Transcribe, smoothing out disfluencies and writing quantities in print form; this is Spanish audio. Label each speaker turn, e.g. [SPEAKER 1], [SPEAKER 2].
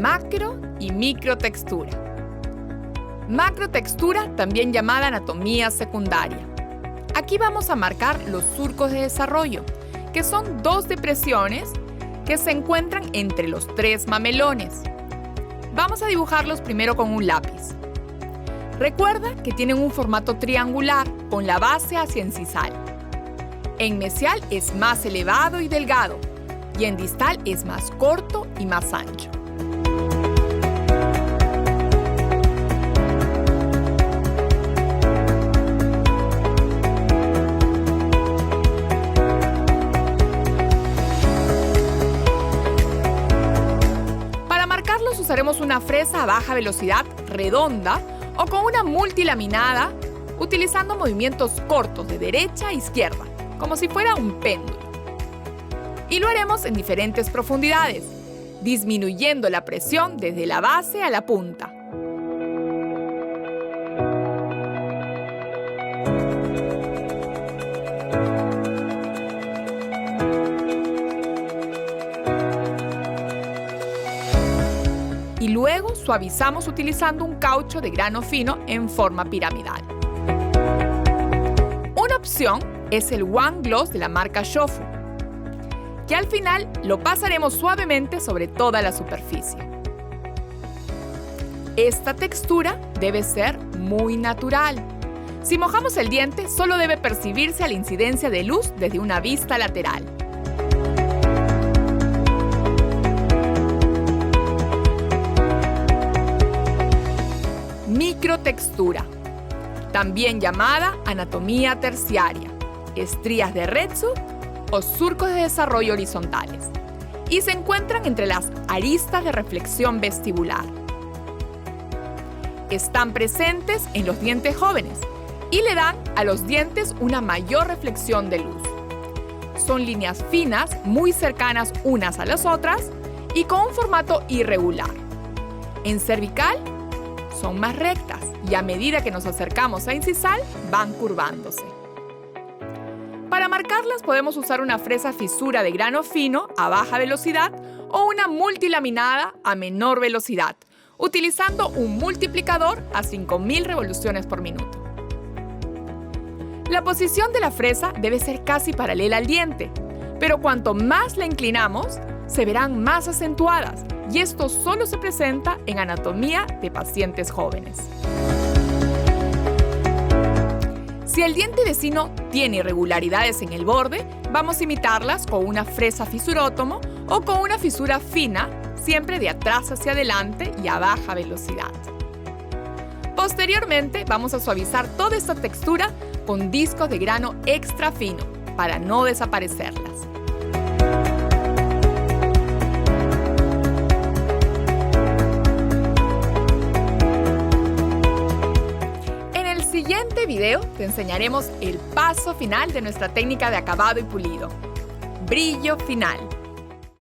[SPEAKER 1] macro y microtextura. Macrotextura, también llamada anatomía secundaria. Aquí vamos a marcar los surcos de desarrollo, que son 2 depresiones que se encuentran entre los 3 mamelones. Vamos a dibujarlos primero con un lápiz. Recuerda que tienen un formato triangular con la base hacia incisal. En mesial es más elevado y delgado, y en distal es más corto y más ancho. Para marcarlos usaremos una fresa a baja velocidad redonda o con una multilaminada, utilizando movimientos cortos de derecha a izquierda, como si fuera un péndulo. Y lo haremos en diferentes profundidades, disminuyendo la presión desde la base a la punta. Y luego suavizamos utilizando un caucho de grano fino en forma piramidal. Una opción es el One Gloss de la marca Shofu, que al final lo pasaremos suavemente sobre toda la superficie. Esta textura debe ser muy natural. Si mojamos el diente, solo debe percibirse la incidencia de luz desde una vista lateral. Microtextura, también llamada anatomía terciaria, estrías de Retsu o surcos de desarrollo horizontales, y se encuentran entre las aristas de reflexión vestibular. Están presentes en los dientes jóvenes y le dan a los dientes una mayor reflexión de luz. Son líneas finas, muy cercanas unas a las otras y con un formato irregular. En cervical son más rectas y a medida que nos acercamos a incisal van curvándose. Para marcarlas podemos usar una fresa fisura de grano fino a baja velocidad o una multilaminada a menor velocidad, utilizando un multiplicador a 5000 revoluciones por minuto. La posición de la fresa debe ser casi paralela al diente, pero cuanto más la inclinamos, se verán más acentuadas, y esto solo se presenta en anatomía de pacientes jóvenes. Si el diente vecino tiene irregularidades en el borde, vamos a imitarlas con una fresa fisurótomo o con una fisura fina, siempre de atrás hacia adelante y a baja velocidad. Posteriormente, vamos a suavizar toda esta textura con discos de grano extra fino para no desaparecerlas. En el siguiente video te enseñaremos el paso final de nuestra técnica de acabado y pulido: brillo final.